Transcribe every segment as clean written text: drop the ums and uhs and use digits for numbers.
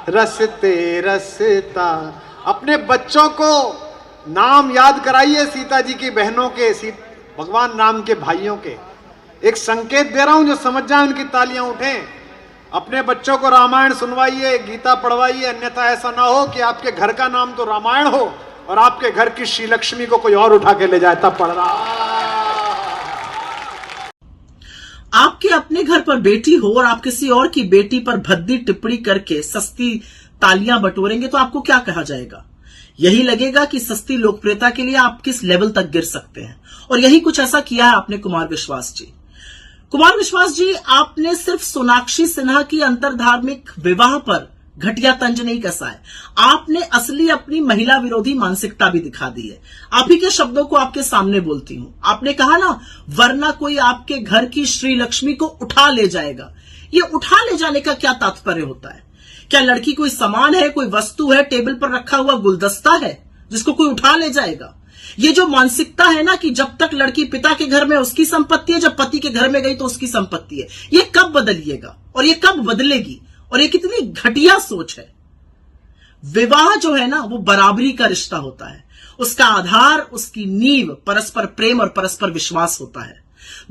रसते रसता। अपने बच्चों को नाम याद कराइए सीता जी की बहनों के, भगवान राम के भाइयों के। एक संकेत दे रहा हूं, जो समझ जाए उनकी तालियां उठें। अपने बच्चों को रामायण सुनवाइए, गीता पढ़वाइए, अन्यथा ऐसा ना हो कि आपके घर का नाम तो रामायण हो और आपके घर की श्री लक्ष्मी को कोई और उठा के ले जाए, तब पढ़ रहा। आपके अपने घर पर बेटी हो और आप किसी और की बेटी पर भद्दी टिप्पणी करके सस्ती तालियां बटोरेंगे तो आपको क्या कहा जाएगा? यही लगेगा कि सस्ती लोकप्रियता के लिए आप किस लेवल तक गिर सकते हैं। और यही कुछ ऐसा किया है आपने कुमार विश्वास जी। कुमार विश्वास जी, आपने सिर्फ सोनाक्षी सिन्हा की अंतरधार्मिक विवाह पर घटिया तंज नहीं कसा है, आपने असली अपनी महिला विरोधी मानसिकता भी दिखा दी है। आप ही के शब्दों को आपके सामने बोलती हूं। आपने कहा ना, वरना कोई आपके घर की श्री लक्ष्मी को उठा ले जाएगा। ये उठा ले जाने का क्या तात्पर्य होता है? क्या लड़की कोई सामान है, कोई वस्तु है, टेबल पर रखा हुआ गुलदस्ता है जिसको कोई उठा ले जाएगा? ये जो मानसिकता है ना कि जब तक लड़की पिता के घर में उसकी संपत्ति है, जब पति के घर में गई तो उसकी संपत्ति है, ये कब बदलिएगा और ये कब बदलेगी? और ये कितनी घटिया सोच है। विवाह जो है ना, वो बराबरी का रिश्ता होता है। उसका आधार, उसकी नींव परस्पर प्रेम और परस्पर विश्वास होता है।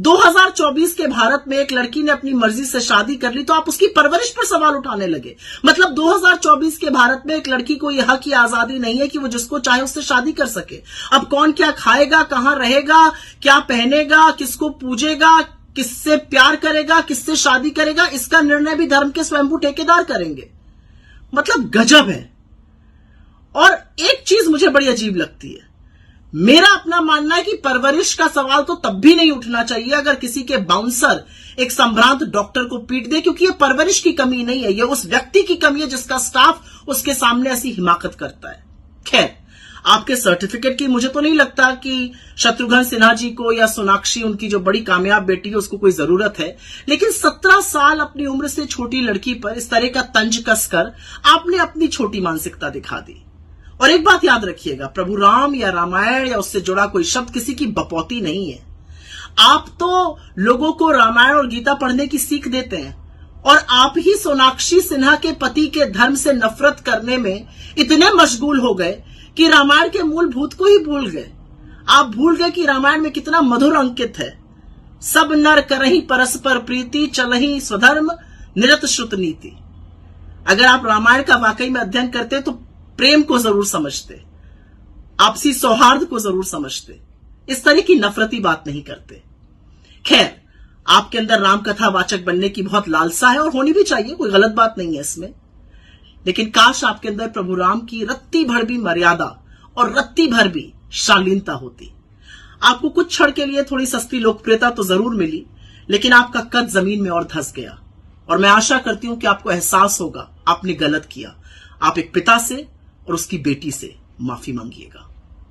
2024 के भारत में एक लड़की ने अपनी मर्जी से शादी कर ली तो आप उसकी परवरिश पर सवाल उठाने लगे। मतलब 2024 के भारत में एक लड़की को यह हक की आजादी नहीं है कि वो जिसको चाहे उससे शादी कर सके। अब कौन क्या खाएगा, कहां रहेगा, क्या पहनेगा, किसको पूजेगा, किससे प्यार करेगा, किससे शादी करेगा, इसका निर्णय भी धर्म के स्वयंभू ठेकेदार करेंगे। मतलब गजब है। और एक चीज मुझे बड़ी अजीब लगती है, मेरा अपना मानना है कि परवरिश का सवाल तो तब भी नहीं उठना चाहिए अगर किसी के बाउंसर एक संभ्रांत डॉक्टर को पीट दे, क्योंकि यह परवरिश की कमी नहीं है, यह उस व्यक्ति की कमी है जिसका स्टाफ उसके सामने ऐसी हिमाकत करता है। खैर, आपके सर्टिफिकेट की मुझे तो नहीं लगता कि शत्रुघ्न सिन्हा जी को या सोनाक्षी, उनकी जो बड़ी कामयाब बेटी है, उसको कोई जरूरत है। लेकिन 17 साल अपनी उम्र से छोटी लड़की पर इस तरह का तंज कसकर आपने अपनी छोटी मानसिकता दिखा दी। और एक बात याद रखिएगा, प्रभु राम या रामायण या उससे जुड़ा कोई शब्द किसी की बपौती नहीं है। आप तो लोगों को रामायण और गीता पढ़ने की सीख देते हैं और आप ही सोनाक्षी सिन्हा के पति के धर्म से नफरत करने में इतने मशगूल हो गए कि रामायण के मूलभूत को ही भूल गए। आप भूल गए कि रामायण में कितना मधुर अंकित है, सब नर करही परस्पर प्रीति, चलही स्वधर्म निरत श्रुत नीति। अगर आप रामायण का वाकई में अध्ययन करते तो प्रेम को जरूर समझते, आपसी सौहार्द को जरूर समझते, इस तरह की नफरती बात नहीं करते। खैर, आपके अंदर रामकथा वाचक बनने की बहुत लालसा है और होनी भी चाहिए, कोई गलत बात नहीं है इसमें। लेकिन काश आपके अंदर प्रभु राम की रत्ती भर भी मर्यादा और रत्ती भर भी शालीनता होती। आपको कुछ क्षण के लिए थोड़ी सस्ती लोकप्रियता तो जरूर मिली, लेकिन आपका कद जमीन में और धंस गया। और मैं आशा करती हूं कि आपको एहसास होगा आपने गलत किया। आप एक पिता से और उसकी बेटी से माफी मांगिएगा।